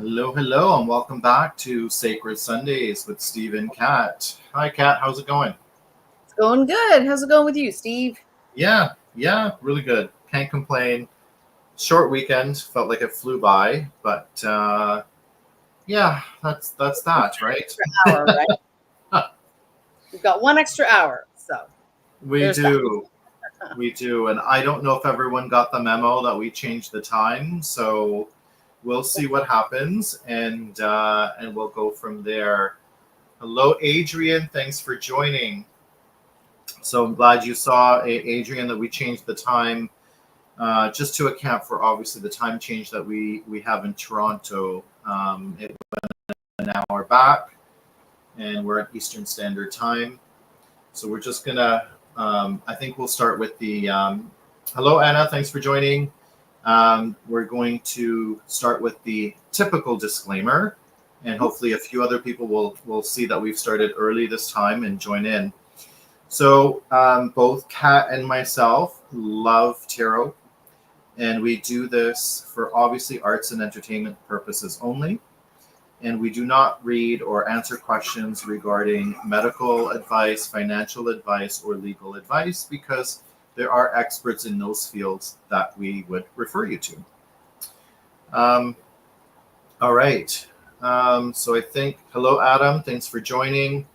Hello, hello, and welcome back to Sacred Sundays with Steve and Kat. Hi, Kat. How's it going? It's going good. How's it going with you, Steve? Yeah, really good. Can't complain. Short weekend, felt like it flew by, but yeah, that's that, right? Extra hour, right? We've got one extra hour, so We there's that. do, we do, and I don't know if everyone got the memo that we changed the time, so we'll see what happens, and we'll go from there. Hello, Adrian. Thanks for joining. So I'm glad you saw, Adrian, that we changed the time just to account for obviously the time change that we have in Toronto. It went an hour back, and we're at Eastern Standard Time. So we're just gonna. I think we'll start with the. Hello, Anna. Thanks for joining. We're going to start with the typical disclaimer, and hopefully a few other people will see that we've started early this time and join in. So both Kat and myself love tarot, and we do this for obviously arts and entertainment purposes only. And we do not read or answer questions regarding medical advice, financial advice, or legal advice because there are experts in those fields that we would refer you to. Um, all right. So I think, hello, Adam. Thanks for joining.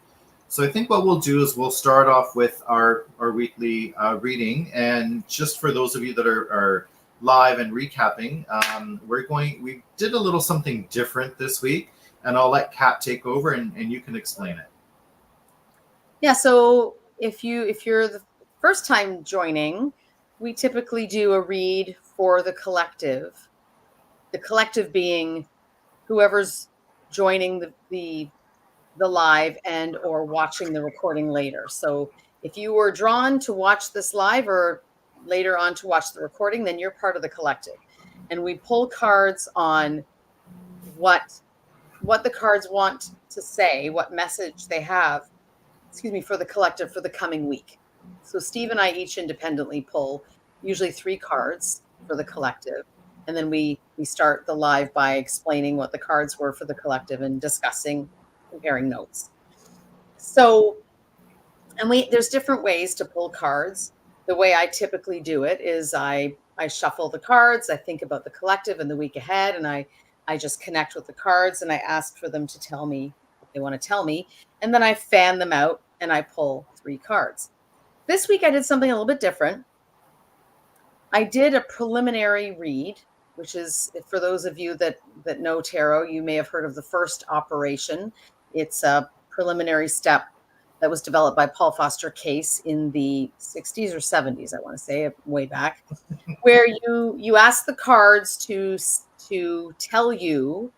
So I think what we'll do is we'll start off with our weekly reading. And just for those of you that are live and recapping, we did a little something different this week, and I'll let Kat take over and you can explain it. Yeah, so if you're the first time joining, we typically do a read for the collective. The collective being whoever's joining the live and or watching the recording later. So if you were drawn to watch this live or later on to watch the recording, then you're part of the collective. And we pull cards on what the cards want to say, what message they have, for the collective for the coming week. So Steve and I each independently pull usually 3 cards for the collective. And then we start the live by explaining what the cards were for the collective and discussing, comparing notes. So, and there's different ways to pull cards. The way I typically do it is I shuffle the cards, I think about the collective and the week ahead, and I just connect with the cards and I ask for them to tell me what they want to tell me. And then I fan them out and I pull 3 cards. This week I did something a little bit different. I did a preliminary read, which is, for those of you that know tarot, you may have heard of the first operation. It's a preliminary step that was developed by Paul Foster Case in the 60s or 70s, I want to say, way back, where you ask the cards to tell you,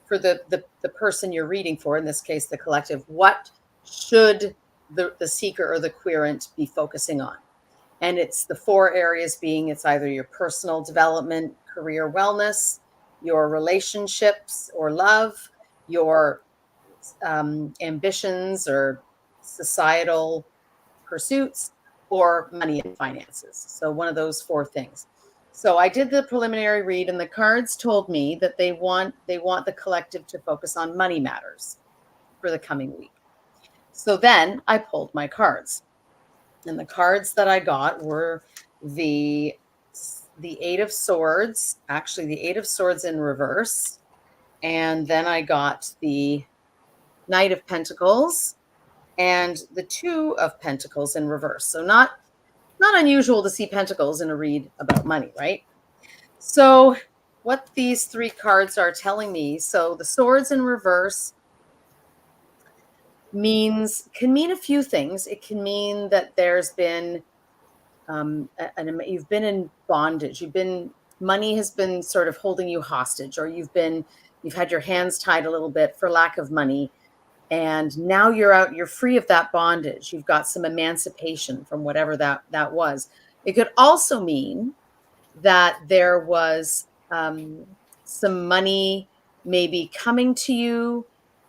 for the person you're reading for, in this case the collective, what should the seeker or the querent be focusing on. And it's the 4 areas being, it's either your personal development, career wellness, your relationships or love, your ambitions or societal pursuits, or money and finances. So one of those 4 things. So I did the preliminary read, and the cards told me that they want the collective to focus on money matters for the coming week. So then I pulled my cards. And the cards that I got were the 8 of Swords, actually the 8 of Swords in reverse. And then I got the Knight of Pentacles and the 2 of Pentacles in reverse. So not unusual to see pentacles in a read about money, right? So what these 3 cards are telling me, so the Swords in reverse can mean a few things. It can mean that there's been you've been in bondage. Money has been sort of holding you hostage, or you've had your hands tied a little bit for lack of money. And now you're free of that bondage. You've got some emancipation from whatever that was. It could also mean that there was some money maybe coming to you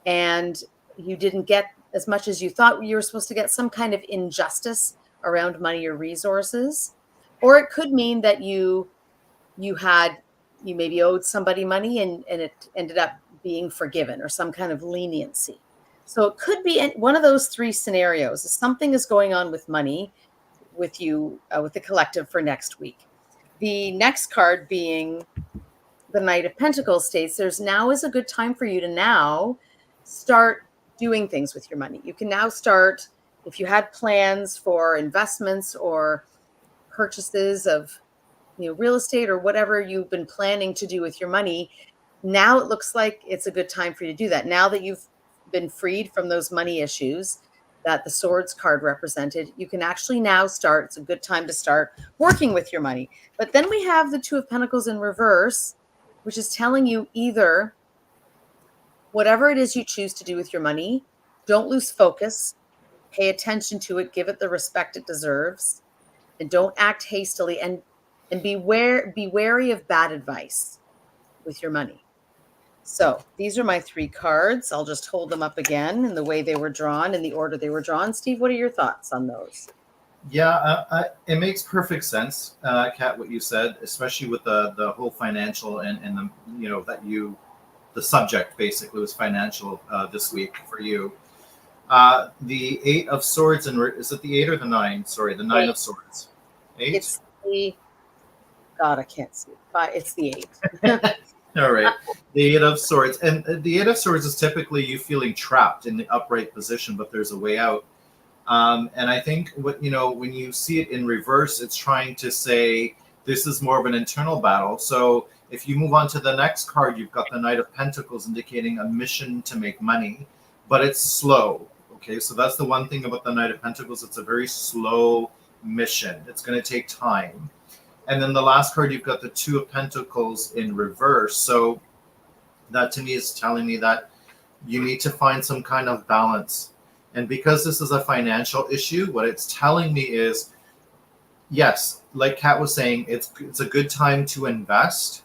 and you didn't get as much as you thought you were supposed to get, some kind of injustice around money or resources. Or it could mean that you had you maybe owed somebody money and it ended up being forgiven, or some kind of leniency. So it could be one of those three scenarios. Something is going on with money with you, with the collective for next week. The next card being the Knight of Pentacles states now is a good time for you to now start doing things with your money. You can now start, if you had plans for investments or purchases of real estate or whatever you've been planning to do with your money, now it looks like it's a good time for you to do that. Now that you've been freed from those money issues that the Swords card represented, you can actually now start. It's a good time to start working with your money. But then we have the Two of Pentacles in reverse, which is telling you either whatever it is you choose to do with your money, don't lose focus, pay attention to it, give it the respect it deserves, and don't act hastily, and be wary of bad advice with your money. So these are my three cards. I'll just hold them up again in the way they were drawn, in the order they were drawn. Steve, what are your thoughts on those? Yeah, it makes perfect sense, Kat, what you said, especially with the whole financial and the the subject basically was financial this week for you. The Eight of Swords, and is it the 8 or the 9? Sorry, the 9 of Swords. 8. It's the God, I can't see it, but it's the 8. All right. The 8 of Swords. And the 8 of Swords is typically you feeling trapped in the upright position, but there's a way out. And I think when you see it in reverse, it's trying to say this is more of an internal battle. So if you move on to the next card, you've got the Knight of Pentacles indicating a mission to make money, but it's slow. Okay, so that's the one thing about the Knight of Pentacles. It's a very slow mission. It's going to take time. And then the last card, you've got the Two of Pentacles in reverse. So that to me is telling me that you need to find some kind of balance. And because this is a financial issue, what it's telling me is, yes, like Kat was saying, it's a good time to invest.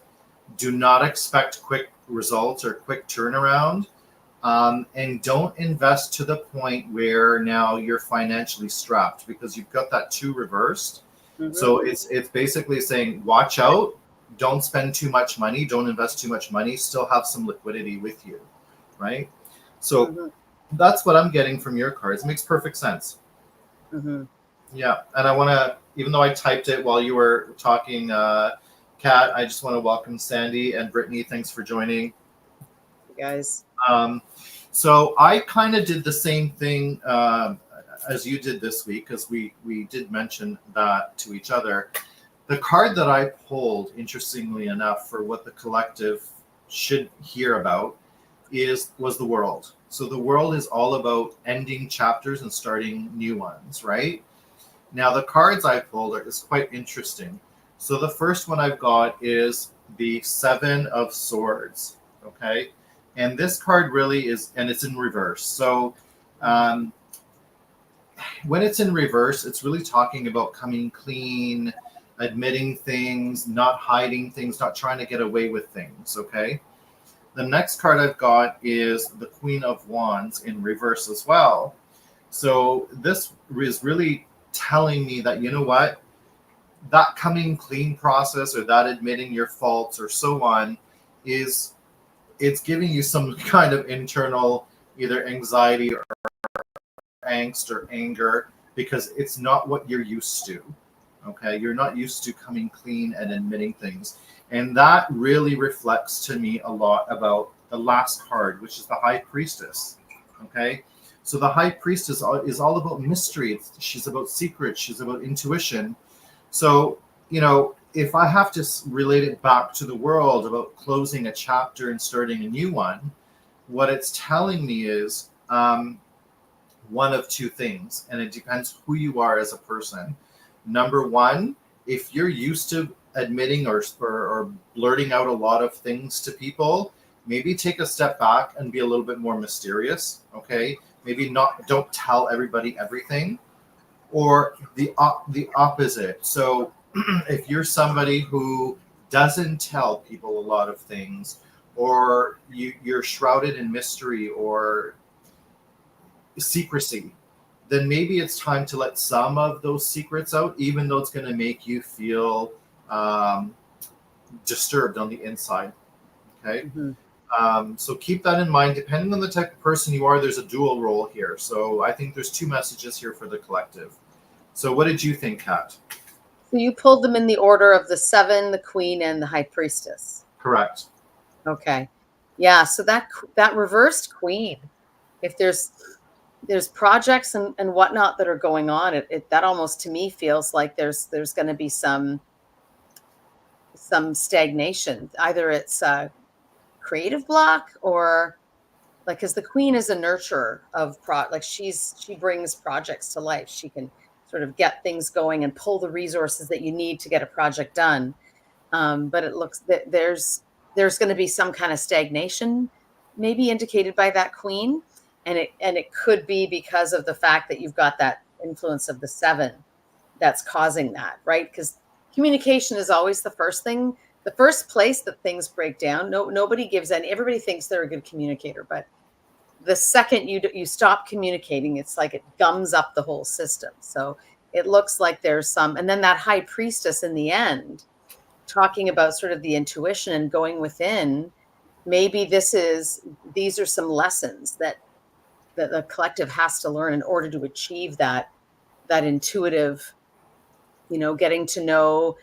Do not expect quick results or quick turnaround. And don't invest to the point where now you're financially strapped, because you've got that 2 reversed. Mm-hmm. So it's basically saying, watch out, don't spend too much money, don't invest too much money, still have some liquidity with you, right? So that's what I'm getting from your cards. It makes perfect sense. Mm-hmm. Yeah, and I want to, even though I typed it while you were talking, Kat, I just want to welcome Sandy and Brittany. Thanks for joining. You guys. So I kind of did the same thing as you did this week, because we did mention that to each other. The card that I pulled, interestingly enough, for what the collective should hear about was the World. So the World is all about ending chapters and starting new ones, right? Now the cards I pulled is quite interesting. So the first one I've got is the 7 of Swords, okay? And this card really is, and it's in reverse. So when it's in reverse, it's really talking about coming clean, admitting things, not hiding things, not trying to get away with things, okay? The next card I've got is the Queen of Wands in reverse as well. So this is really telling me that, you know what, that coming clean process, or that admitting your faults or so on, it's giving you some kind of internal either anxiety or angst or anger, because it's not what you're used to. Okay, you're not used to coming clean and admitting things. And that really reflects to me a lot about the last card, which is the High Priestess. Okay, so the High Priestess is all about mystery. She's about secrets. She's about intuition. So, if I have to relate it back to the World about closing a chapter and starting a new one, what it's telling me is one of two things, and it depends who you are as a person. Number one, if you're used to admitting or blurting out a lot of things to people, maybe take a step back and be a little bit more mysterious, okay? Maybe don't tell everybody everything, or the opposite. So if you're somebody who doesn't tell people a lot of things, or you're shrouded in mystery or secrecy, then maybe it's time to let some of those secrets out, even though it's going to make you feel disturbed on the inside. Okay. Mhm. So keep that in mind. Depending on the type of person you are, there's a dual role here. So I think there's two messages here for the collective. So what did you think, Kat? So you pulled them in the order of the seven, the queen, and the high priestess. Correct. Okay. Yeah. So that reversed queen, if there's projects and whatnot that are going on, that almost to me feels like there's going to be some stagnation. Either it's a creative block or like because the queen is a nurturer of like she brings projects to life. She can sort of get things going and pull the resources that you need to get a project done. But it looks that there's going to be some kind of stagnation, maybe indicated by that queen, and it could be because of the fact that you've got that influence of the seven that's causing that, right? Because communication is always the first thing, the first place that things break down. Nobody gives any. Everybody thinks they're a good communicator, but the second you stop communicating, it's like it gums up the whole system. So it looks like there's some, and then that high priestess in the end talking about sort of the intuition and going within. Maybe these are some lessons that the collective has to learn in order to achieve that intuitive, getting to know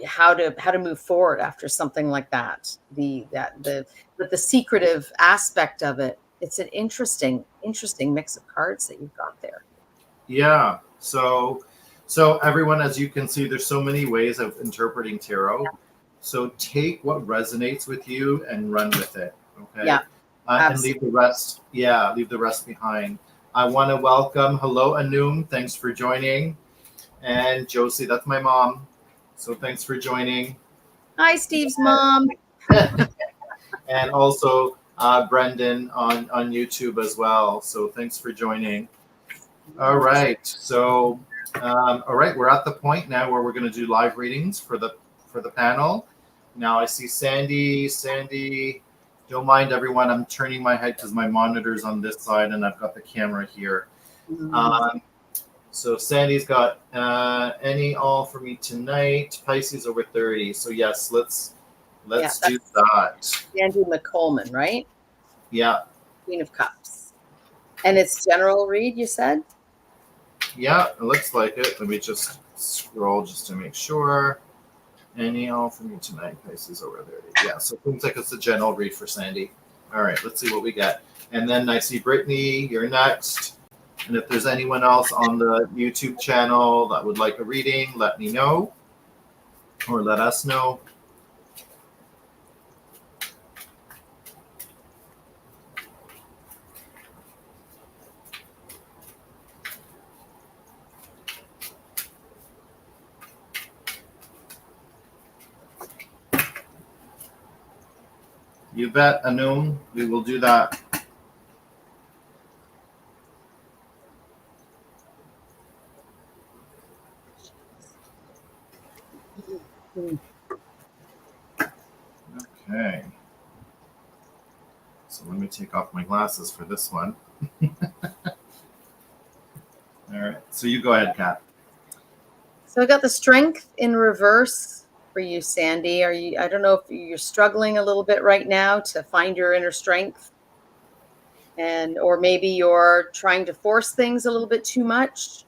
how to move forward after something like that. But the secretive aspect of it, it's an interesting mix of cards that you've got there. Yeah. So everyone, as you can see, there's so many ways of interpreting tarot. Yeah. So take what resonates with you and run with it. Okay. Yeah. And leave the rest. Yeah. Leave the rest behind. I want to welcome. Hello, Anum. Thanks for joining. And Josie, that's my mom. So thanks for joining. Hi, Steve's mom. And also Brendan on YouTube as well. So thanks for joining. All right. So, all right, we're at the point now where we're going to do live readings for the panel. Now I see Sandy. Sandy, don't mind everyone. I'm turning my head because my monitor's on this side and I've got the camera here. Mm-hmm. So Sandy's got any all for me tonight. Pisces over 30. So yes, let's do that. Sandy McColeman, right? Yeah. Queen of Cups. And it's general read, you said? Yeah, it looks like it. Let me just scroll just to make sure. Any all for me tonight, Pisces over 30. Yeah, so it seems like it's a general read for Sandy. All right, let's see what we get. And then I see Brittany, you're next. And if there's anyone else on the YouTube channel that would like a reading, let me know or let us know. You bet, Anum. We will do that. Okay. So let me take off my glasses for this one. All right. So you go ahead, Kat. So I got the Strength in reverse for you, Sandy. I don't know if you're struggling a little bit right now to find your inner strength, or maybe you're trying to force things a little bit too much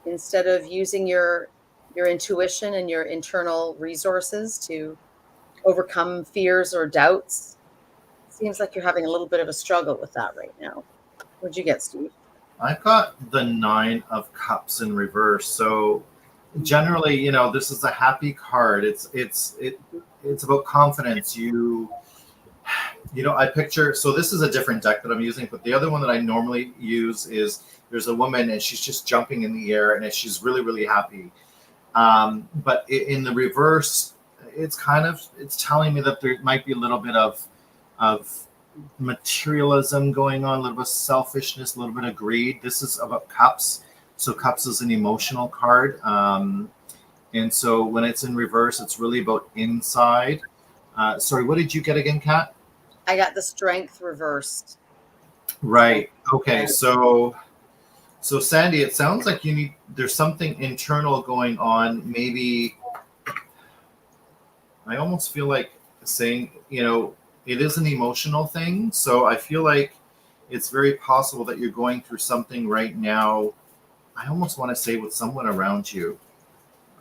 instead of using your intuition and your internal resources to overcome fears or doubts. It seems like you're having a little bit of a struggle with that right now. What'd you get, Steve? I got the 9 of Cups in reverse. So generally, this is a happy card. It's about confidence. I picture, so this is a different deck that I'm using, but the other one that I normally use is there's a woman and she's just jumping in the air and she's really, really happy. But in the reverse, it's telling me that there might be a little bit of materialism going on, a little bit of selfishness, a little bit of greed. This is about Cups. So Cups is an emotional card. And so when it's in reverse, it's really about inside. Sorry, what did you get again, Kat? I got the Strength reversed. Right. Okay. So Sandy, it sounds like there's something internal going on. Maybe I almost feel like saying, it is an emotional thing. So I feel like it's very possible that you're going through something right now. I almost want to say with someone around you,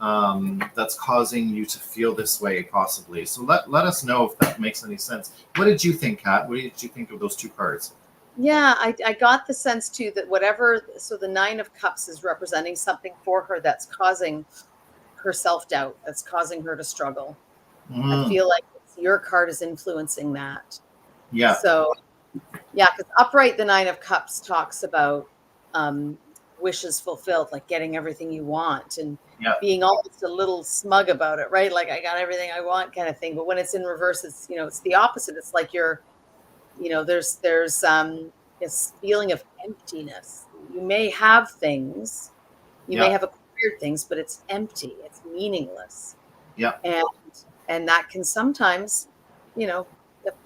that's causing you to feel this way, possibly. So let us know if that makes any sense. What did you think, Kat? What did you think of those two cards? Yeah, I got the sense too that so the Nine of Cups is representing something for her that's causing her self-doubt, that's causing her to struggle. I Mm, feel like your card is influencing that. yeah, So yeah, because upright, the Nine of Cups talks about um, wishes fulfilled, like getting everything you want and yeah, being almost a little smug about it, right? Like I got everything I want kind of thing. But when it's in reverse, it's the opposite. It's like there's this feeling of emptiness. You may have things, you may yeah, have acquired things, but it's empty, it's meaningless. yeah. And that can sometimes, you know,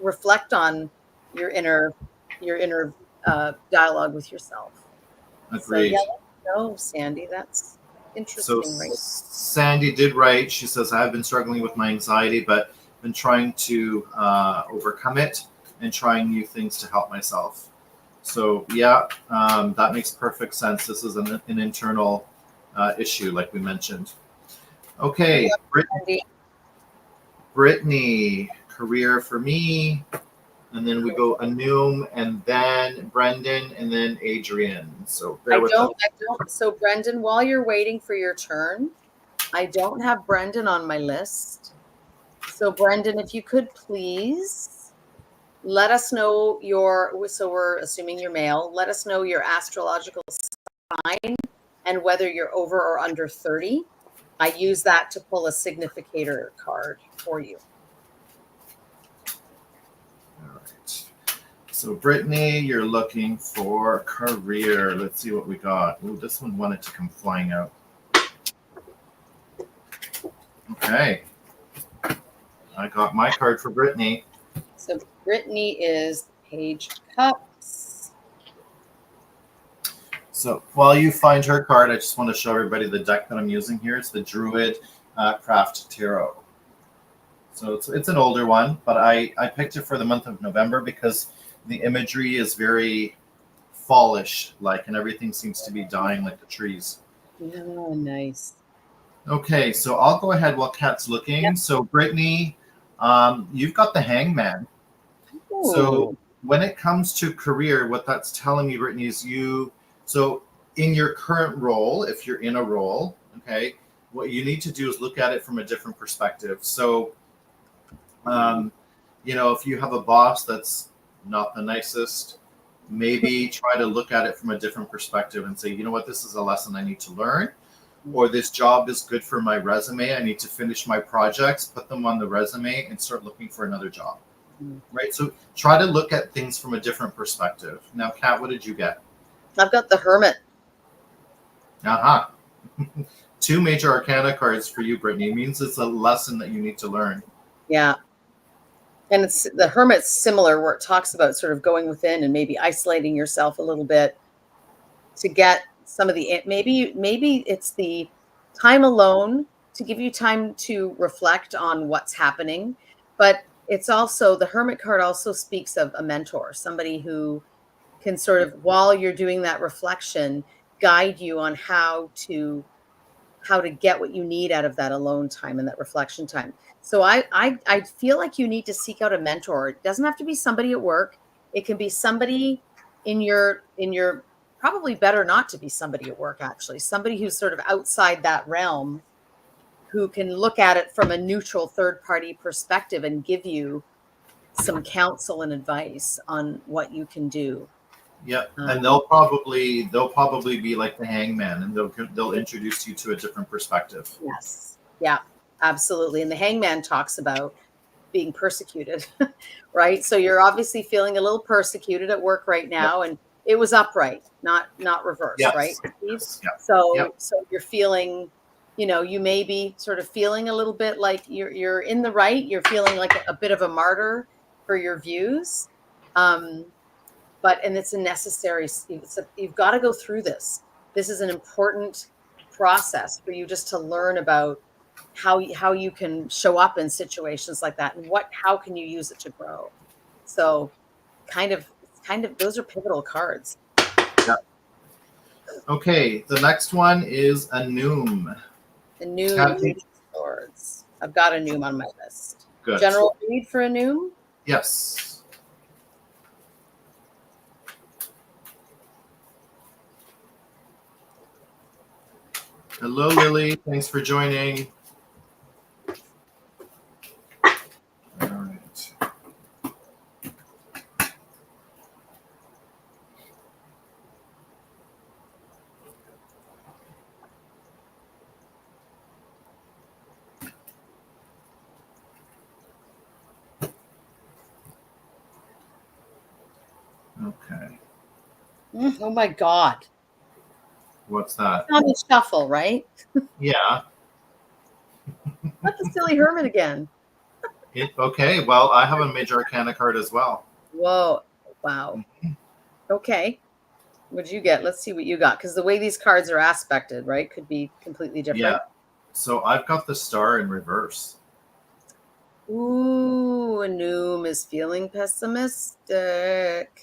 reflect on your inner dialogue with yourself. So yeah, Agreed. no, Sandy, that's So interesting, right? Sandy did write. She says, I've been struggling with my anxiety, but been trying to overcome it and trying new things to help myself. So, yeah, that makes perfect sense. This is an internal issue, like we mentioned. Okay, Yeah, Sandy. Brittany, career for me. And then we go Anum, and then Brendan, and then Adrian. So bear with us. I don't. So Brendan, while you're waiting for your turn, I don't have Brendan on my list. So Brendan, if you could please let us know so we're assuming you're male, let us know your astrological sign and whether you're over or under 30. I use that to pull a significator card for you. All right. So, Brittany, you're looking for career. Let's see what we got. Ooh, this one wanted to come flying out. Okay. I got my card for Brittany. So Brittany is Page Cups. So, while you find her card, I just want to show everybody the deck that I'm using here. It's the Druid Craft Tarot. So, it's an older one, but I picked it for the month of November because the imagery is very fallish like, and everything seems to be dying like the trees. Oh, nice. Okay, so I'll go ahead while Kat's looking. Yep. So Brittany, you've got the Hangman. So Ooh. when it comes to career, what that's telling me, Brittany, is so in your current role, if you're in a role, okay, what you need to do is look at it from a different perspective. So, if you have a boss that's not the nicest, maybe try to look at it from a different perspective and say, you know what, this is a lesson I need to learn, or this job is good for my resume. I need to finish my projects, put them on the resume, and start looking for another job. Right? So try to look at things from a different perspective. Now, Kat, what did you get? I've got the Hermit. Aha. Two major arcana cards for you, Brittany. It means it's a lesson that you need to learn. Yeah. And it's the Hermit's similar, where it talks about sort of going within and maybe isolating yourself a little bit to get some of the maybe it's the time alone to give you time to reflect on what's happening. But it's also, the Hermit card also speaks of a mentor, somebody who can sort of, while you're doing that reflection, guide you on how to get what you need out of that alone time and that reflection time. So I feel like you need to seek out a mentor. It doesn't have to be somebody at work. It can be somebody in your probably better not to be somebody at work, actually. Somebody who's sort of outside that realm, who can look at it from a neutral third party perspective and give you some counsel and advice on what you can do. Yep, and they'll probably be like the Hangman, and they'll introduce you to a different perspective. Yes. Yeah, absolutely. And the Hangman talks about being persecuted, right? So you're obviously feeling a little persecuted at work right Yep. now, and it was upright, not reversed, right, Yes. Steve? Yes. Yep. So Yep. you're feeling, you may be sort of feeling a little bit like you're in the right. You're feeling like a bit of a martyr for your views, and it's a necessary. You've got to go through this. This is an important process for you just to learn about how you can show up in situations like that, and how can you use it to grow. So kind of those are pivotal cards. Yeah. Okay, the next one is a Noom. The Noom, Kathy? Page of Swords. I've got a Noom on my list. Good. General read for a Noom? Yes. Hello, Lily. Thanks for joining. All right. Okay. Oh my God. What's that? Tommy Shuffle, right? Yeah. Not the Silly Hermit again. Okay. Well, I have a Major Arcana card as well. Whoa. Wow. Okay. What'd you get? Let's see what you got. Because the way these cards are aspected, right, could be completely different. Yeah. So I've got the Star in reverse. Ooh, a Noom is feeling pessimistic.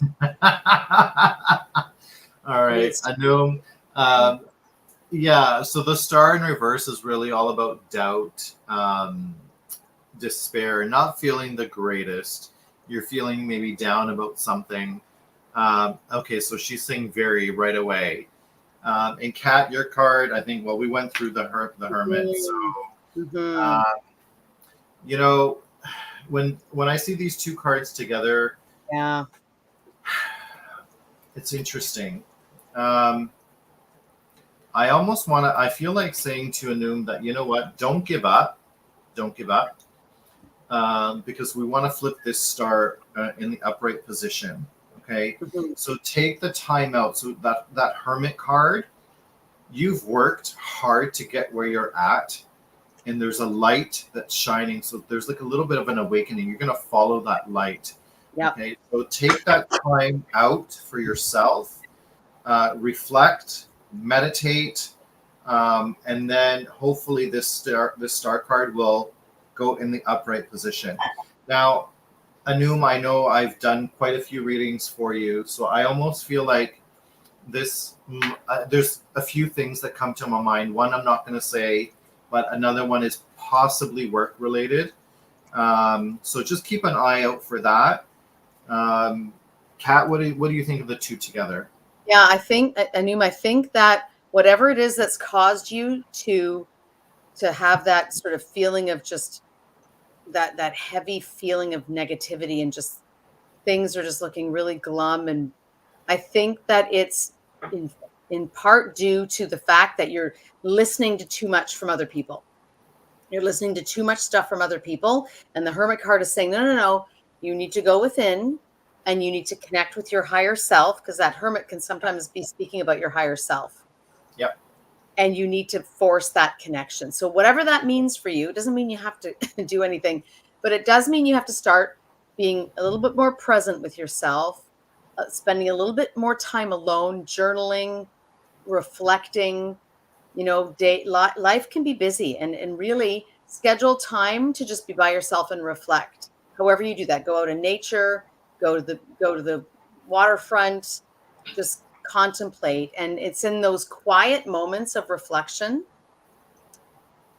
All right. Needs- Anum. Yeah. So the Star in reverse is really all about doubt, despair, not feeling the greatest. You're feeling maybe down about something. Okay. So she's saying very right away. And Kat, your card, I think, well, we went through the Hermit. So, Mhm. you know, when I see these two cards together, Yeah. it's interesting. I almost want to, I feel like saying to Anum that, you know what, don't give up. Don't give up. Because we want to flip this Star in the upright position. Okay. Mhm. So take the time out. So that Hermit card, you've worked hard to get where you're at. And there's a light that's shining. So there's like a little bit of an awakening. You're going to follow that light. Yep. Okay. So take that time out for yourself, reflect, meditate, and then hopefully this star card will go in the upright position. Now, Anum, I know I've done quite a few readings for you, so I almost feel like this. There's a few things that come to my mind. One I'm not going to say, but another one is possibly work related. So just keep an eye out for that. Kat, what do you think of the two together? Yeah, I think Anum, I think that whatever it is that's caused you to have that sort of feeling of just that heavy feeling of negativity, and just things are just looking really glum, and I think that it's in part due to the fact that you're listening to too much from other people. You're listening to too much stuff from other people, and the Hermit card is saying, no, no, no, you need to go within and you need to connect with your higher self, because that Hermit can sometimes be speaking about your higher self. Yep. And you need to force that connection. So whatever that means for you, it doesn't mean you have to do anything, but it does mean you have to start being a little bit more present with yourself, spending a little bit more time alone, journaling, reflecting. Life can be busy, and really schedule time to just be by yourself and reflect. However you do that, go out in nature, go to the waterfront, just contemplate. And it's in those quiet moments of reflection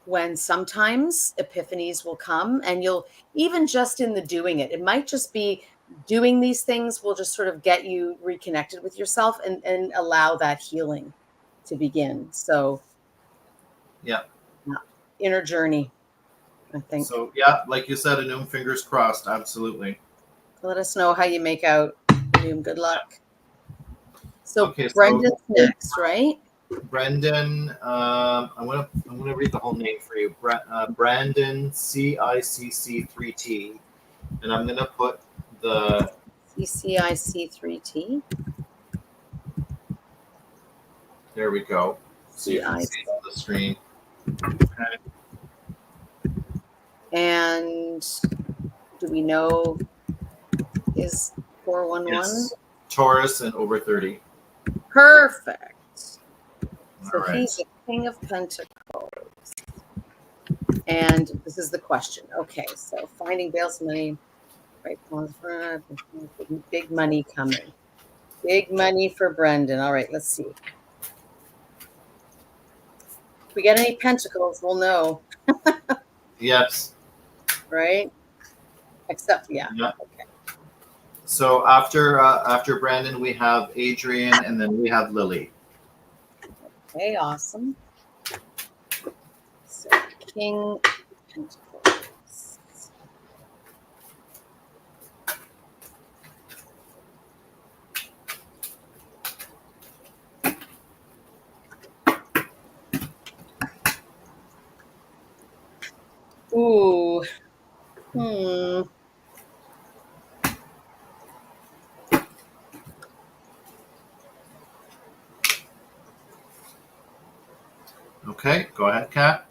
when sometimes epiphanies will come, and you'll even just in the doing it might just be doing these things will just sort of get you reconnected with yourself, and allow that healing to begin. So Yeah. inner journey, I think. So yeah, like you said, Anum, fingers crossed. Absolutely. Let us know how you make out. Doom. Good luck. So Okay, so Brendan's next, right? Brendan, I'm gonna read the whole name for you. Brandon CICC3T, and I'm gonna put the CCIC3T. there we go. So you can see it on the screen. Okay. And do we know is 411? Yes. Taurus and over 30. Perfect. So All right. he's the King of Pentacles. And this is the question. Okay, so finding bail's money, right? Big money coming. Big money for Brendan. All right, let's see. If we get any pentacles, we'll know, Yes. right? Except, yeah. Yeah. Okay. So after Brandon, we have Adrian, and then we have Lily. Okay, awesome. So King Pentacles. Ooh. Okay, go ahead, Kat.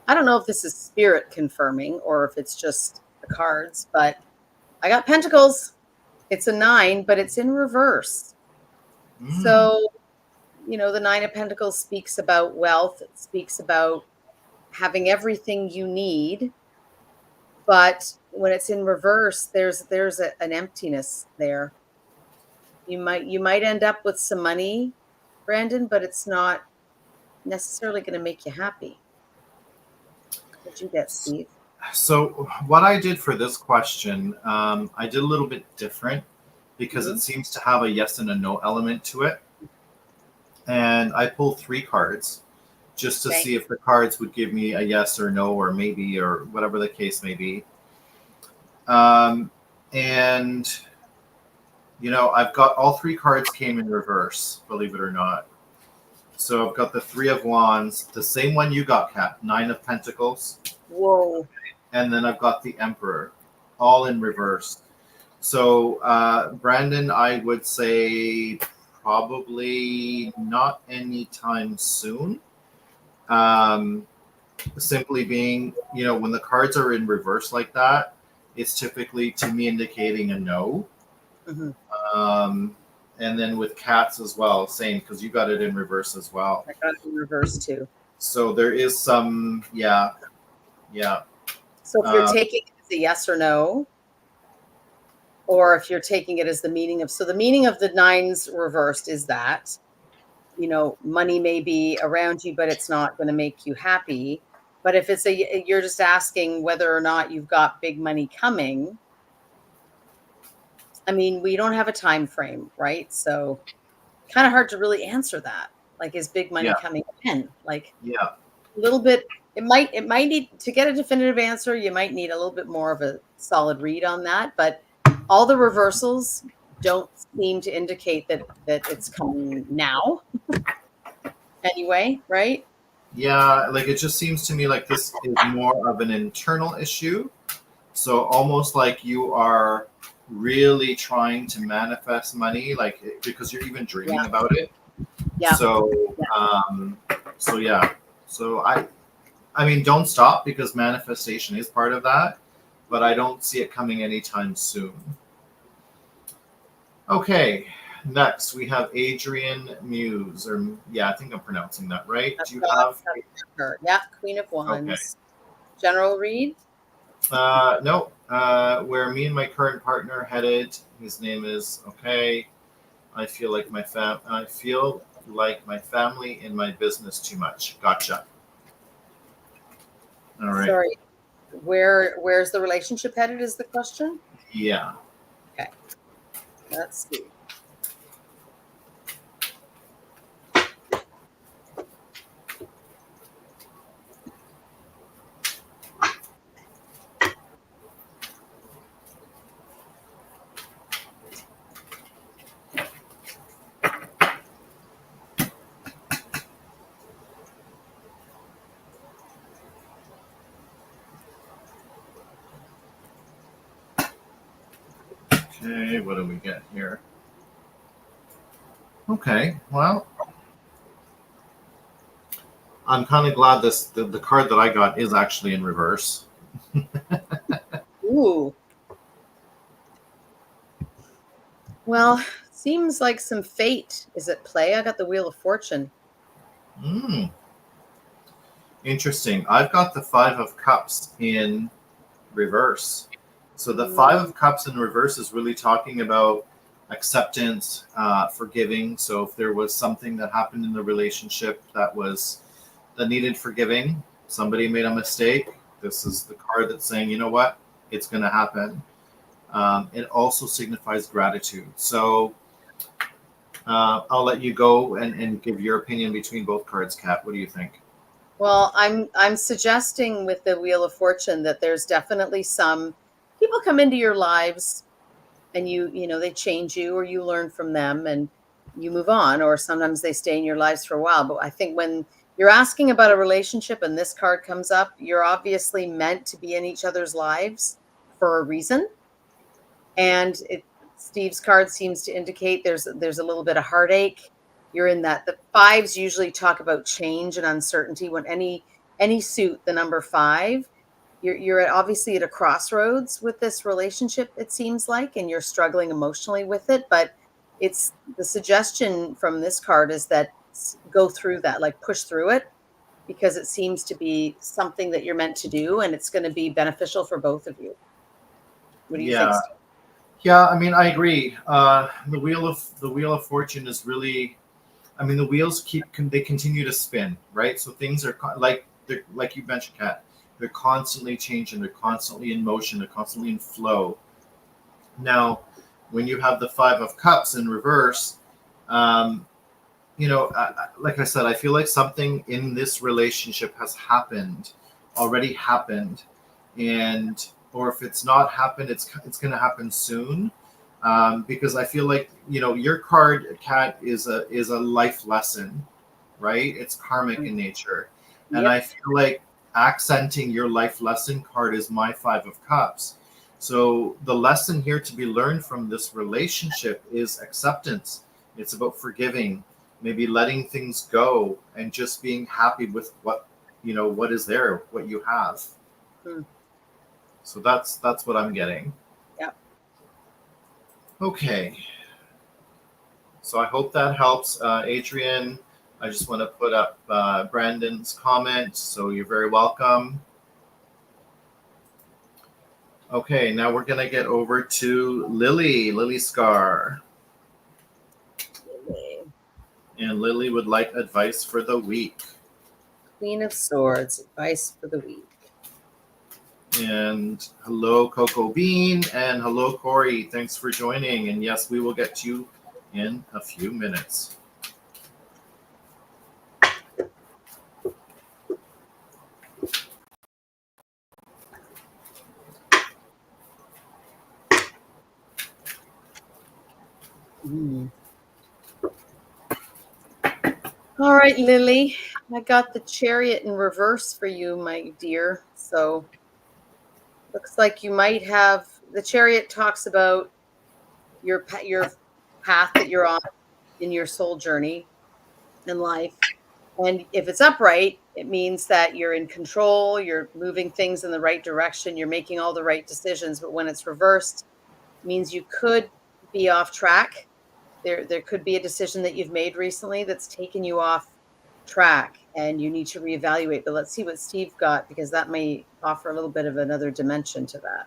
I don't know if this is spirit confirming or if it's just the cards, but I got Pentacles. It's a 9, but it's in reverse. So, the 9 of Pentacles speaks about wealth. It speaks about having everything you need. But when it's in reverse, there's an emptiness there. You might end up with some money, Brandon, but it's not necessarily going to make you happy. What'd you get, Steve? So what I did for this question, I did a little bit different because it seems to have a yes and a no element to it. And I pulled 3 cards just to see if the cards would give me a yes or no or maybe or whatever the case may be. And I've got all 3 cards came in reverse, believe it or not. So I've got the 3 of Wands, the same one you got, Kat, 9 of Pentacles. Whoa. And then I've got the Emperor, all in reverse. So Brandon, I would say probably not anytime soon. Simply being, when the cards are in reverse like that, it's typically to me indicating a no. And then with Cats as well, same, because you got it in reverse as well. I got it in reverse too. So there is some, yeah. So if you're taking it as a yes or no, or if you're taking it as the meaning of, so the meaning of the 9s reversed is that, money may be around you, but it's not going to make you happy. But if you're just asking whether or not you've got big money coming, I mean, we don't have a time frame, right? So kind of hard to really answer that. Like, is big money coming in? Like, a little bit. It might need to get a definitive answer. You might need a little bit more of a solid read on that. But all the reversals don't seem to indicate that it's coming now. Anyway, right? Yeah, like it just seems to me like this is more of an internal issue. So almost like you are really trying to manifest money, like because you're even dreaming about it. Yeah. So So I mean, don't stop because manifestation is part of that, but I don't see it coming anytime soon. Okay. Next, we have Adrian Muse, I think I'm pronouncing that right. Do you have her? Yeah, Queen of Wands. Okay. General read? No. Where me and my current partner headed. His name is I feel like my family in my business too much. Gotcha. All right. Sorry. Where's the relationship headed? Is the question? Yeah. Okay. Let's see. Okay, what do we get here? Okay, well, I'm kind of glad the card that I got is actually in reverse. Ooh. Well, seems like some fate is at play. I got the Wheel of Fortune. Interesting. I've got the Five of Cups in reverse. So the Five of Cups in reverse is really talking about acceptance, forgiving. So if there was something that happened in the relationship that needed forgiving, somebody made a mistake, this is the card that's saying, you know what, it's going to happen. It also signifies gratitude. So I'll let you go and give your opinion between both cards, Kat. What do you think? Well, I'm suggesting with the Wheel of Fortune that there's definitely some people come into your lives and you know they change you or you learn from them and you move on, or sometimes they stay in your lives for a while. But I think when you're asking about a relationship and this card comes up, you're obviously meant to be in each other's lives for a reason. And Steve's card seems to indicate there's a little bit of heartache. You're in that. The fives usually talk about change and uncertainty. When any suit, the number five, obviously at a crossroads with this relationship, it seems like, and you're struggling emotionally with it. But it's the suggestion from this card is that go through that, like push through it, because it seems to be something that you're meant to do, and it's going to be beneficial for both of you. What do you think, Yeah. Steve? Yeah, I mean, I agree. The Wheel of Fortune is really, I mean, the wheels they continue to spin, right? So things are like you mentioned, Kat. They're constantly changing. They're constantly in motion. They're constantly in flow. Now, when you have the Five of Cups in reverse, um, like I said, I feel like something in this relationship has already happened, and or if it's not happened, it's going to happen soon. Because I feel like your card, Kat, is a life lesson, right? It's karmic in nature, and Yep. I feel like accenting your life lesson card is my Five of Cups. So the lesson here to be learned from this relationship is acceptance. It's about forgiving, maybe letting things go, and just being happy with what is there, what you have. Hmm. So that's what I'm getting. Yep. Okay. So I hope that helps, Adrian. I just want to put up Brandon's comment. So you're very welcome. Okay, now we're gonna get over to Lily Scar, and Lily would like advice for the week. Queen of Swords, advice for the week. And hello, Coco Bean, and hello, Corey. Thanks for joining. And yes, we will get to you in a few minutes. Mm. All right, Lily, I got the Chariot in reverse for you, my dear. So looks like you might have the Chariot talks about your path that you're on in your soul journey in life. And if it's upright, it means that you're in control, you're moving things in the right direction, you're making all the right decisions. But when it's reversed, it means you could be off track. There could be a decision that you've made recently that's taken you off track and you need to reevaluate. But let's see what Steve got, because that may offer a little bit of another dimension to that.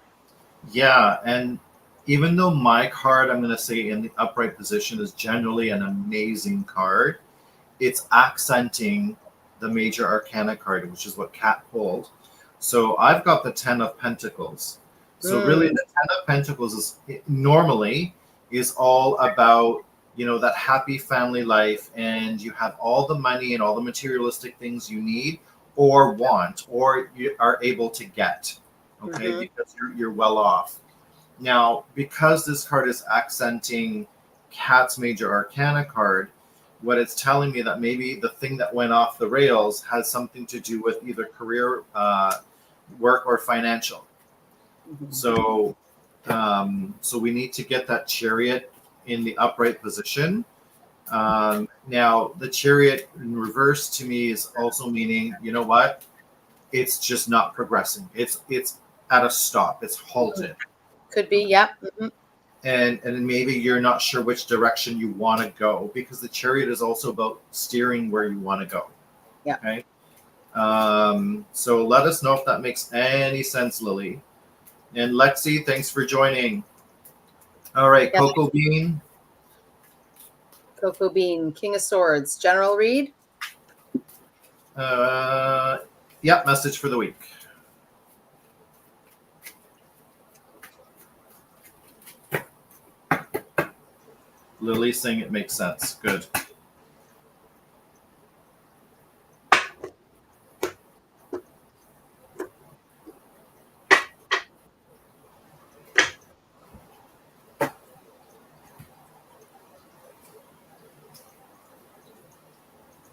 Yeah, and even though my card, I'm going to say in the upright position, is generally an amazing card, it's accenting the major arcana card, which is what Kat pulled. So I've got the Ten of Pentacles. So really, the Ten of Pentacles normally is all about that happy family life, and you have all the money and all the materialistic things you need or want or you are able to get. Okay, because you're well off. Now, because this card is accenting Kat's major arcana card, what it's telling me that maybe the thing that went off the rails has something to do with either career, work, or financial. So we need to get that Chariot in the upright position. Now, the Chariot in reverse to me is also meaning, you know what? It's just not progressing. It's at a stop. It's halted. Could be, yep. And maybe you're not sure which direction you want to go, because the Chariot is also about steering where you want to go. Yeah. Okay. So let us know if that makes any sense, Lily. And Lexi, thanks for joining. All right, Yep. Cocoa Bean. Cocoa Bean, King of Swords, general read. Yeah, message for the week. Lily's saying it makes sense. Good.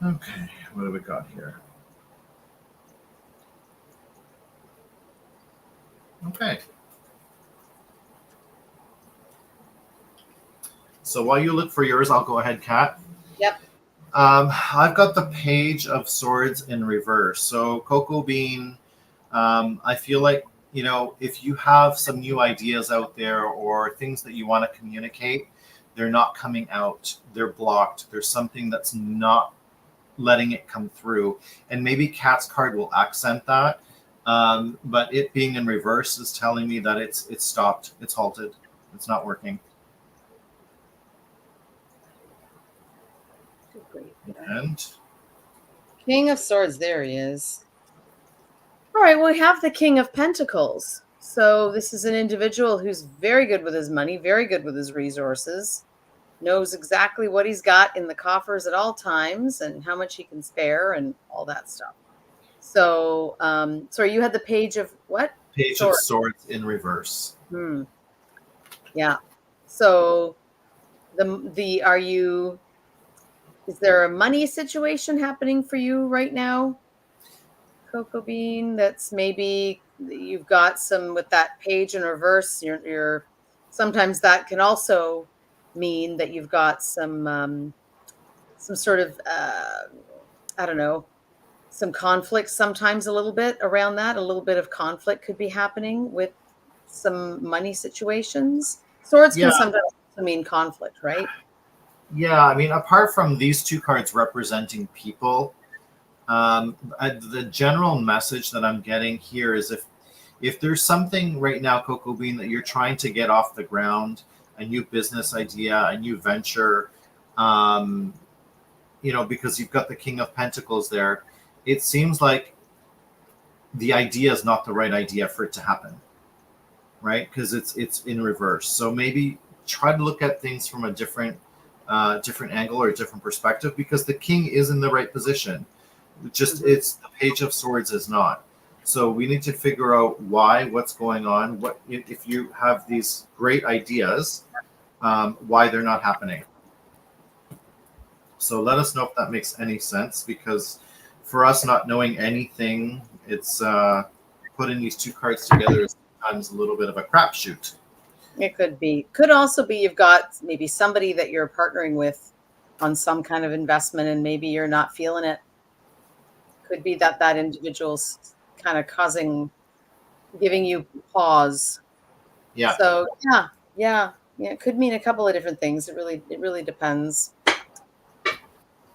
Okay, what have we got here? Okay. So while you look for yours, I'll go ahead, Kat. Yep. I've got the Page of Swords in reverse. So Cocoa Bean, I feel like, if you have some new ideas out there or things that you want to communicate, they're not coming out. They're blocked. There's something that's not letting it come through. And maybe Kat's card will accent that. But it being in reverse is telling me that it's stopped. It's halted. It's not working. And King of Swords, there he is. All right, well, we have the King of Pentacles. So this is an individual who's very good with his money, very good with his resources, knows exactly what he's got in the coffers at all times and how much he can spare and all that stuff. So, sorry, you had the Page of what? Page of Swords in reverse. Yeah. So is there a money situation happening for you right now, Cocoa Bean? That's maybe you've got some with that page in reverse. You're sometimes that can also mean that you've got some sort of I don't know, some conflict. Sometimes a little bit around that. A little bit of conflict could be happening with some money situations. Swords can sometimes also mean conflict, right? Yeah, I mean, apart from these two cards representing people, the general message that I'm getting here is if there's something right now, Cocoa Bean, that you're trying to get off the ground, a new business idea, a new venture, because you've got the King of Pentacles there, it seems like the idea is not the right idea for it to happen, right? Because it's in reverse. So maybe try to look at things from a different angle or a different perspective, because the king is in the right position. It's the Page of Swords is not. So we need to figure out what's going on. What if you have these great ideas, why they're not happening? So let us know if that makes any sense, because for us not knowing anything, it's putting these two cards together is sometimes a little bit of a crapshoot. It could be. Could also be you've got maybe somebody that you're partnering with on some kind of investment and maybe you're not feeling it. Could be that individual's kind of giving you pause. Yeah. So yeah. It could mean a couple of different things. It really depends.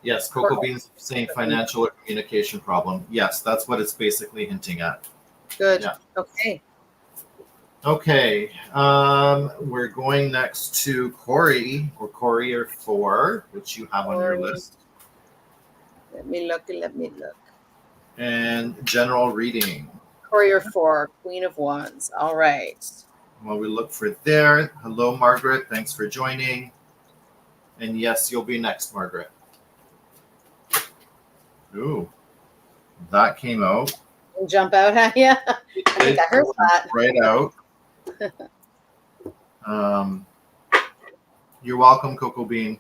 Yes, Cocoa Bean's saying financial or communication problem. Yes, that's what it's basically hinting at. Good. Yeah. Okay. We're going next to Corey or Courier 4, which you have on your list. Let me look. And general reading. Courier 4, Queen of Wands. All right. While we look for there. Hello, Margaret. Thanks for joining. And yes, you'll be next, Margaret. Ooh, that came out. Jump out at you. I think I heard that. Right out. You're welcome, Cocoa Bean.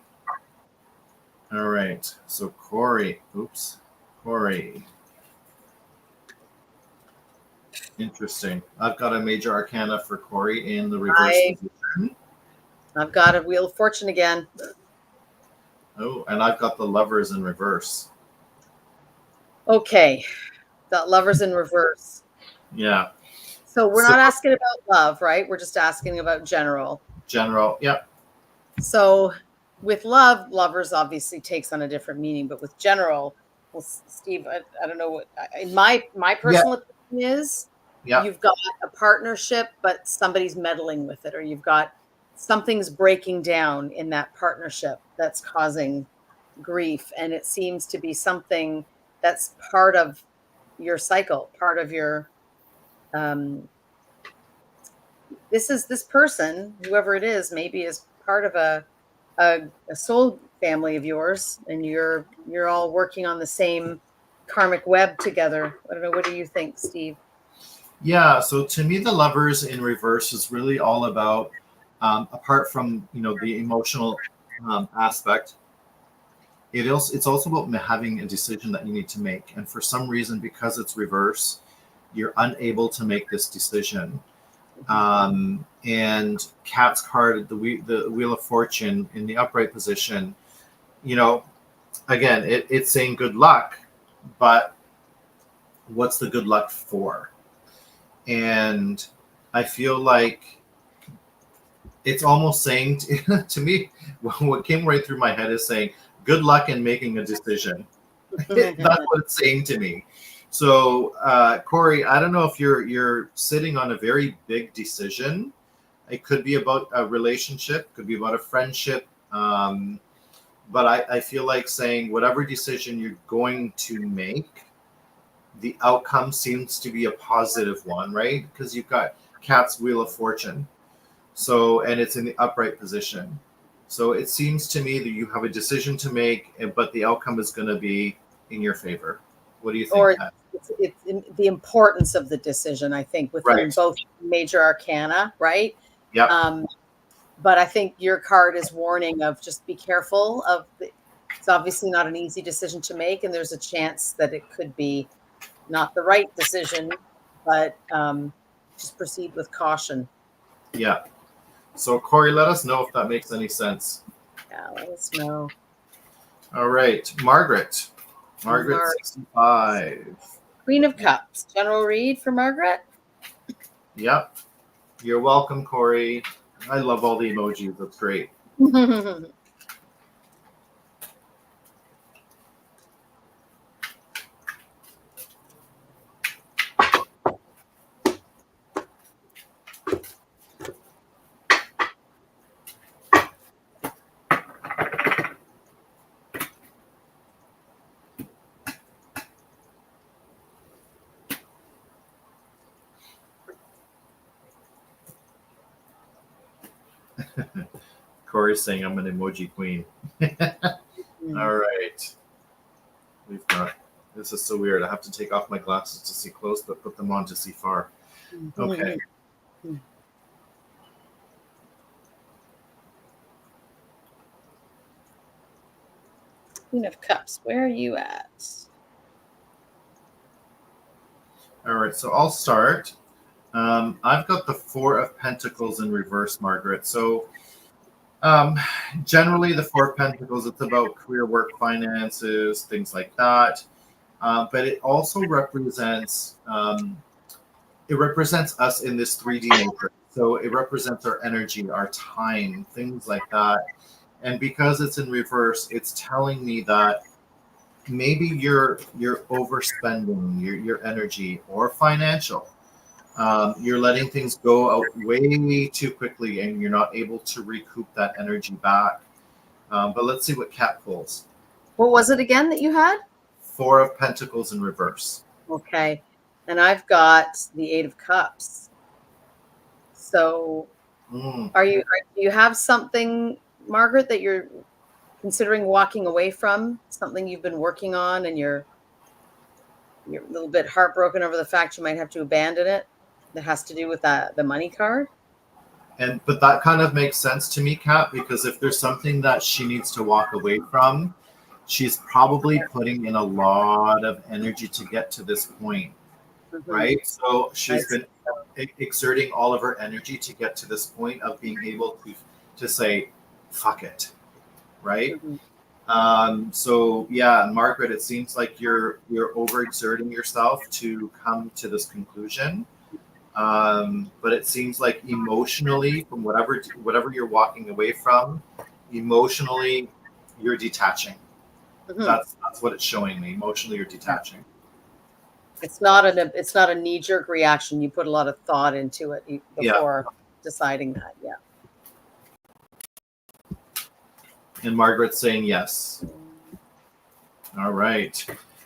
All right. So Corey. Interesting. I've got a major arcana for Corey in the reverse position. I've got a Wheel of Fortune again. Oh, and I've got the Lovers in reverse. Okay. Got Lovers in reverse. Yeah. So we're not asking about love, right? We're just asking about general. General, yep. So with love, Lovers obviously takes on a different meaning, but with general, well, Steve, I don't know what in my Yeah, personal opinion is yeah, you've got a partnership, but somebody's meddling with it, or you've got something's breaking down in that partnership that's causing grief, and it seems to be something that's part of your cycle, part of your um, this person, whoever it is, maybe is part of a soul family of yours, and you're all working on the same karmic web together. I don't know. What do you think, Steve? yeah. So to me, the Lovers in reverse is really all about, apart from the emotional aspect, it's also about having a decision that you need to make, and for some reason, because it's reverse, you're unable to make this decision. And Cat's card, the Wheel of Fortune in the upright position, you know, again, it's saying good luck, but what's the good luck for? And I feel like it's almost saying to me, what came right through my head is saying, good luck in making a decision. That's what it's saying to me. So, Corey, I don't know if you're sitting on a very big decision. It could be about a relationship, could be about a friendship. But I feel like saying whatever decision you're going to make, the outcome seems to be a positive one, right? Because you've got Cat's Wheel of Fortune. So, and it's in the upright position. So it seems to me that you have a decision to make, but the outcome is going to be in your favor. What do you think, Or Kat? it's the importance of the decision, I think, within Right. both major arcana, right? Yep. Um, but I think your card is warning of just be careful of it's obviously not an easy decision to make, and there's a chance that it could be not the right decision, but just proceed with caution. Yeah. So, Corey, let us know if that makes any sense. Yeah, let us know. All right. Margaret. Margaret, 65. Queen of Cups. General read for Margaret. Yep. You're welcome, Corey. I love all the emojis. That's great. Corey's saying I'm an emoji queen. All right. We've got, this is so weird. I have to take off my glasses to see close, but put them on to see far. Okay. Queen of Cups. Where are you at? All right. So I'll start. I've got the Four of Pentacles in reverse, Margaret. So generally, the Four of Pentacles, it's about career, work, finances, things like that. But it also represents us in this 3D matrix. So it represents our energy, our time, things like that. And because it's in reverse, it's telling me that maybe you're overspending your energy or financial. You're letting things go out way too quickly, and you're not able to recoup that energy back. But let's see what Cat pulls. What was it again that you had? Four of Pentacles in reverse. Okay. And I've got the Eight of Cups. So do you have something, Margaret, that you're considering walking away from? Something you've been working on and you're a little bit heartbroken over the fact you might have to abandon it? That has to do with the money card? But that kind of makes sense to me, Kat, because if there's something that she needs to walk away from, she's probably putting in a lot of energy to get to this point, right? So she's been exerting all of her energy to get to this point of being able to say, fuck it, right? So yeah, Margaret, it seems like you're overexerting yourself to come to this conclusion. But it seems like emotionally, from whatever you're walking away from, emotionally, you're detaching. That's That's what it's showing me. Emotionally or detaching. It's not a knee-jerk reaction. You put a lot of thought into it before deciding that. Yeah. And Margaret's saying yes. All right.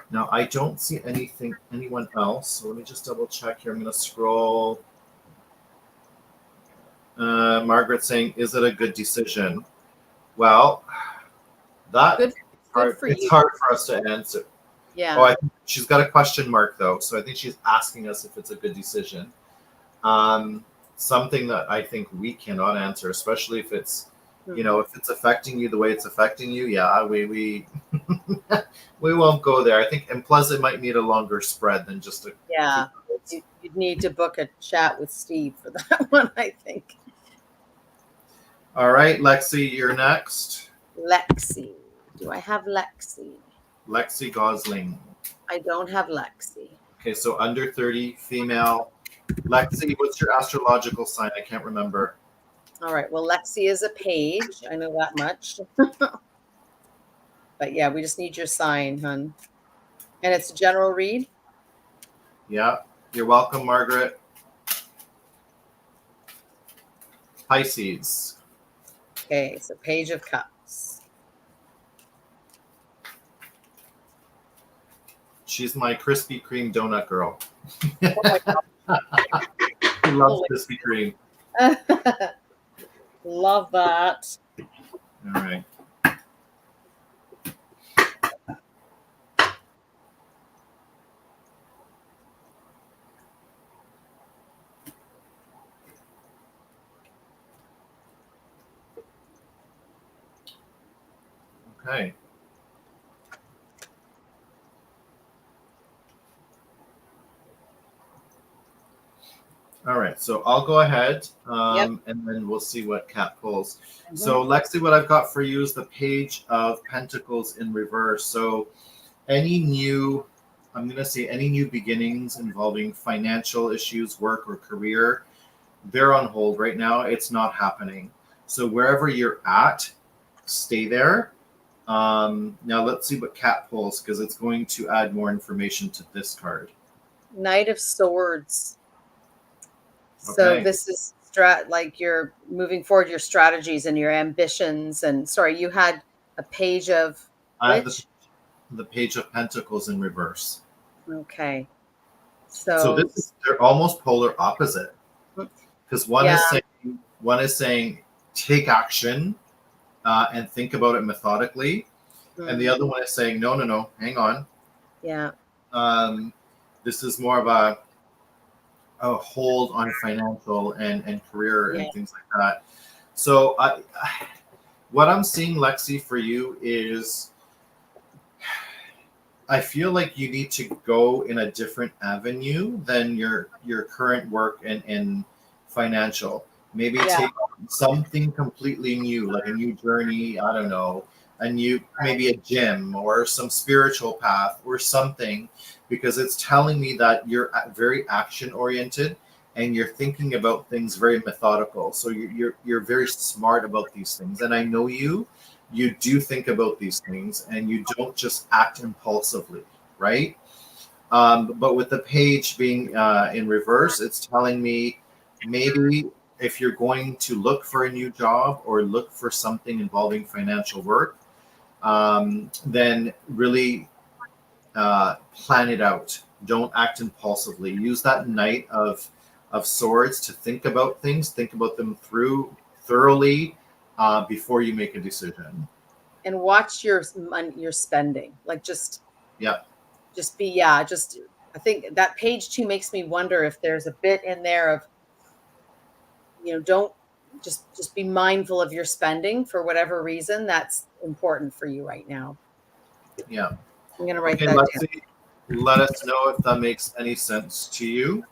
Now I don't see anyone else. So let me just double check here. I'm going to scroll. Margaret's saying, "Is it a good decision?" Well, that Good for it's you. hard for us to answer. Yeah. Oh, I think she's got a question mark though, so I think she's asking us if it's a good decision. Something that I think we cannot answer, especially if it's, if it's affecting you the way it's affecting you. Yeah, we we won't go there. I think, and plus it might need a longer spread than just a. Yeah. You'd need to book a chat with Steve for that one, I think. All right, Lexi, you're next. Lexi. Do I have Lexi? Lexi Gosling. I don't have Lexi. Okay, so under 30, female. Lexi, what's your astrological sign? I can't remember. All right. Well, Lexi is a page. I know that much. But yeah, we just need your sign, hun. And it's a general read? Yeah. You're welcome, Margaret. Pisces. Okay, so Page of Cups. She's my Krispy Kreme donut girl. Oh my God. She loves Krispy Kreme. Love that. All right. Okay. All right, so I'll go ahead and then we'll see what Kat pulls. Mm-hmm. So Lexi, what I've got for you is the Page of Pentacles in reverse. So any new beginnings involving financial issues, work or career, they're on hold right now. It's not happening. So wherever you're at, stay there. Now let's see what Kat pulls because it's going to add more information to this card. Knight of Swords. So this is like you're moving forward your strategies and your ambitions. And sorry, you had a Page of which? The Page of Pentacles in reverse. Okay. So they're almost polar opposite. Because one is saying take action and think about it methodically. Mm-hmm. And the other one is saying, no, hang on. Yeah. This is more of a hold on financial and career and things like that. So what I'm seeing, Lexi, for you is I feel like you need to go in a different avenue than your current work and financial. Maybe take something completely new, like a new journey. I don't know, maybe a gym or some spiritual path or something, because it's telling me that you're very action oriented and you're thinking about things very methodical. So you're very smart about these things, and I know you do think about these things and you don't just act impulsively, right? But with the page being in reverse, it's telling me maybe if you're going to look for a new job or look for something involving financial work, then really plan it out. Don't act impulsively. Use that Knight of Swords to think about things, think about them through thoroughly before you make a decision. And watch your spending. Like I think that page 2 makes me wonder if there's a bit in there of, don't just be mindful of your spending for whatever reason that's important for you right now. Yeah. I'm going to write that down. Let us know if that makes any sense to you.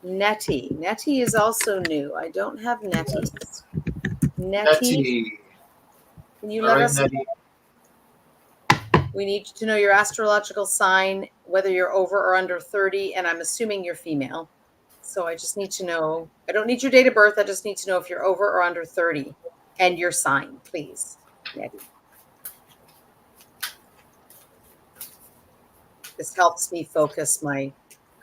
Nettie. Nettie is also new. I don't have Nettie. Nettie. Can you let us know? We need to know your astrological sign, whether you're over or under 30, and I'm assuming you're female. So I just need to know. I don't need your date of birth. I just need to know if you're over or under 30 and your sign, please, Nettie. this helps me focus my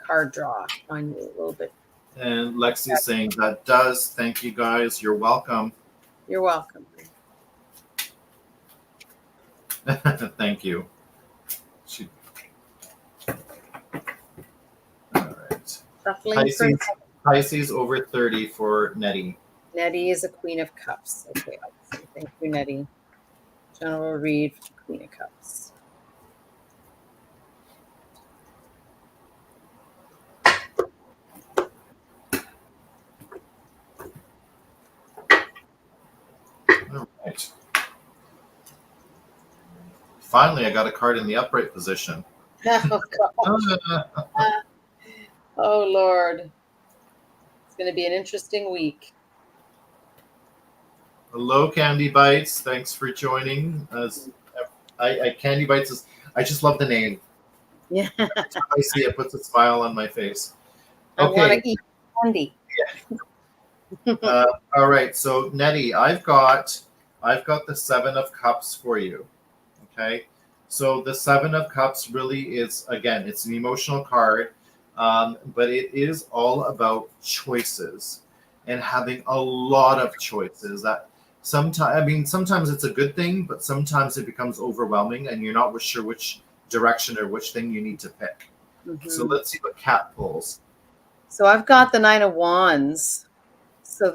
card draw on you a little bit. And Lexi's saying that does. Thank you guys. You're welcome. You're welcome. Thank you. All right. Shuffling for Pisces over 30 for Nettie. Nettie is a Queen of Cups. Okay, thank you, Nettie. General read for Queen of Cups. All right. Finally, I got a card in the upright position. Oh, God. Oh, Lord. It's going to be an interesting week. Hello, Candy Bites. Thanks for joining. Candy Bites is. I just love the name. Yeah. Every time I see it, puts a smile on my face. I want Okay. to eat candy. All right. So Nettie, I've got the 7 of Cups for you. Okay. So the 7 of Cups really is, again, it's an emotional card, but it is all about choices and having a lot of choices. That sometimes it's a good thing, but sometimes it becomes overwhelming and you're not sure which direction or which thing you need to pick. Mm-hmm. So let's see what Kat pulls. So I've got the 9 of Wands. So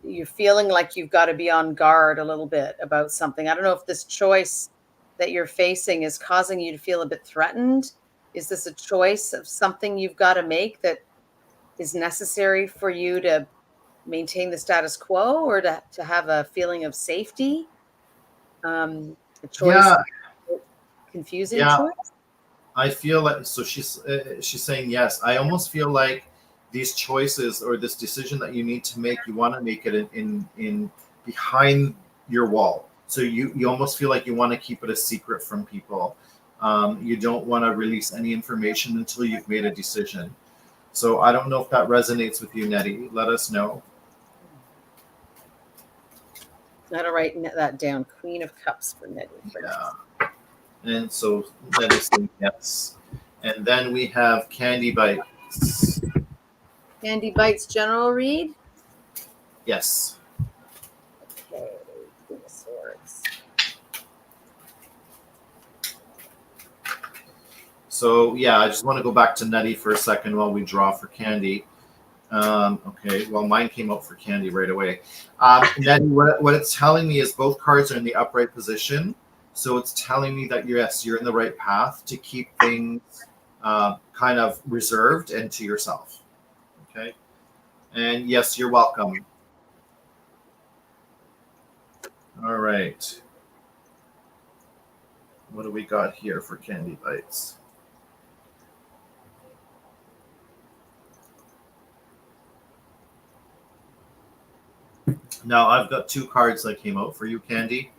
you're feeling like you've got to be on guard a little bit about something. I don't know if this choice that you're facing is causing you to feel a bit threatened. Is this a choice of something you've got to make that is necessary for you to maintain the status quo or to have a feeling of safety? A choice, confusing choice? I feel like, so she's saying yes. I almost feel like these choices or this decision that you need to make, you want to make it in behind your wall. So you almost feel like you want to keep it a secret from people. You don't want to release any information until you've made a decision. So I don't know if that resonates with you, Nettie. Let us know. Gotta write that down. Queen of Cups for Nettie. Yeah. And so Nettie's saying yes. And then we have Candy Bites. Candy Bites general read? Yes. Okay, Queen of Swords. So yeah, I just want to go back to Nettie for a second while we draw for Candy. Okay, well, mine came out for Candy right away. Nettie, what it's telling me is both cards are in the upright position. So it's telling me that you're in the right path to keep things kind of reserved and to yourself. Okay. And yes, you're welcome. All right. What do we got here for Candy Bites? Now I've got 2 cards that came out for you, Candy.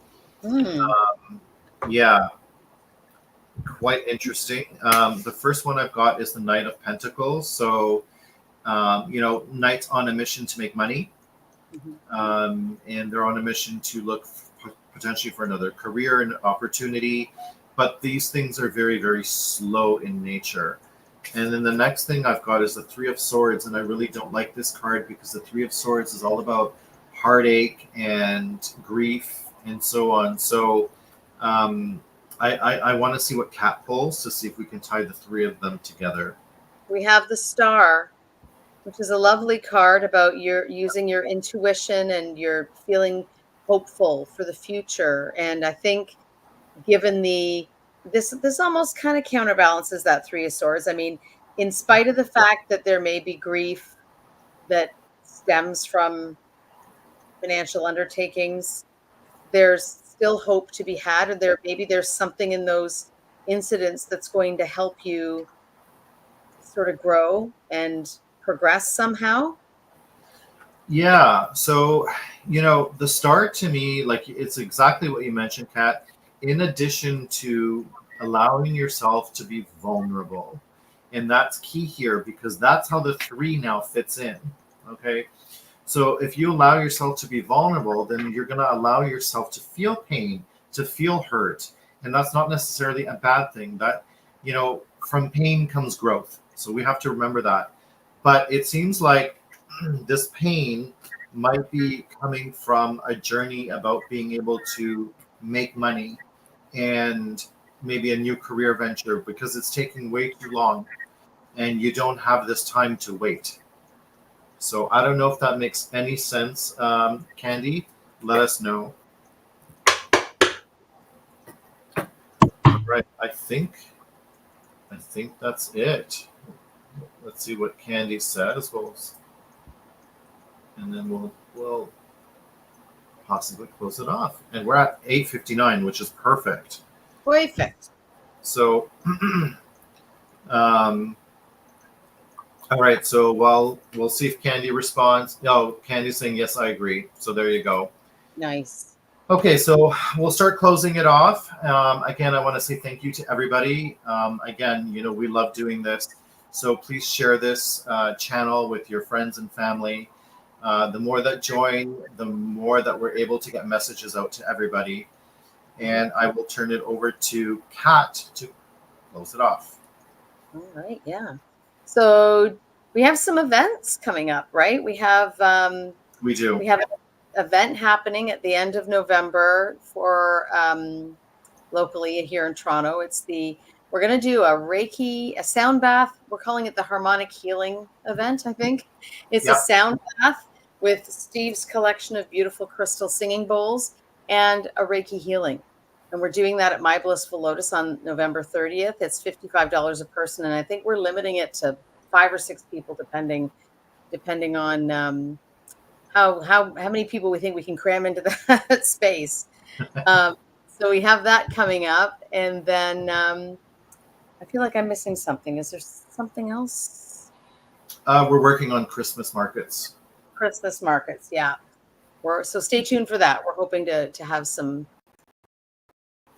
Yeah, quite interesting. The first one I've got is the Knight of Pentacles. So, knights on a mission to make money, and they're on a mission to look potentially for another career and opportunity. But these things are very, very slow in nature. And then the next thing I've got is the 3 of Swords, and I really don't like this card because the 3 of Swords is all about heartache and grief and so on. So I want to see what Kat pulls to see if we can tie the 3 of them together. We have the Star, which is a lovely card about using your intuition and you're feeling hopeful for the future. And I think given this almost kind of counterbalances that 3 of Swords. I mean, in spite of the fact that there may be grief that stems from financial undertakings, there's still hope to be had, and there's something in those incidents that's going to help you sort of grow and progress somehow. Yeah. So, the Star to me, like, it's exactly what you mentioned, Kat. In addition to allowing yourself to be vulnerable, and that's key here because that's how the 3 now fits in. Okay. So if you allow yourself to be vulnerable, then you're going to allow yourself to feel pain, to feel hurt. And that's not necessarily a bad thing. from pain comes growth. So we have to remember that. But it seems like this pain might be coming from a journey about being able to make money and maybe a new career venture because it's taking way too long and you don't have this time to wait. So I don't know if that makes any sense. Candy, let us know. All right, I think that's it. Let's see what Candy says. And then we'll possibly close it off. And we're at 8:59, which is perfect. Perfect. So, all right. So we'll see if Candy responds. No, Candy's saying yes, I agree. So there you go. Nice. Okay, so we'll start closing it off. Again, I want to say thank you to everybody. Again, we love doing this. So please share this channel with your friends and family. The more that join, the more that we're able to get messages out to everybody. And I will turn it over to Kat to close it off. All right. Yeah. So we have some events coming up, right? We have We do. We have an event happening at the end of November for locally here in Toronto. We're going to do a sound bath. We're calling it the Harmonic Healing event, I think. It's Yep. a sound bath with Steve's collection of beautiful crystal singing bowls and a Reiki healing. And we're doing that at My Blissful Lotus on November 30th. It's $55 a person. And I think we're limiting it to 5 or 6 people, depending on how many people we think we can cram into that space. So we have that coming up. And then I feel like I'm missing something. Is there something else? We're working on Christmas markets. Christmas markets, yeah. So stay tuned for that. We're hoping to have some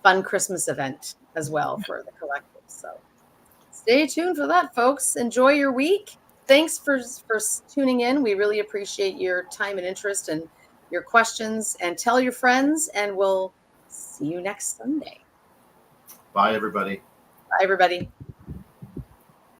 fun Christmas event as well for the collective. So stay tuned for that, folks. Enjoy your week. Thanks for tuning in. We really appreciate your time and interest and your questions. And tell your friends, and we'll see you next Sunday. Bye, everybody. Bye, everybody.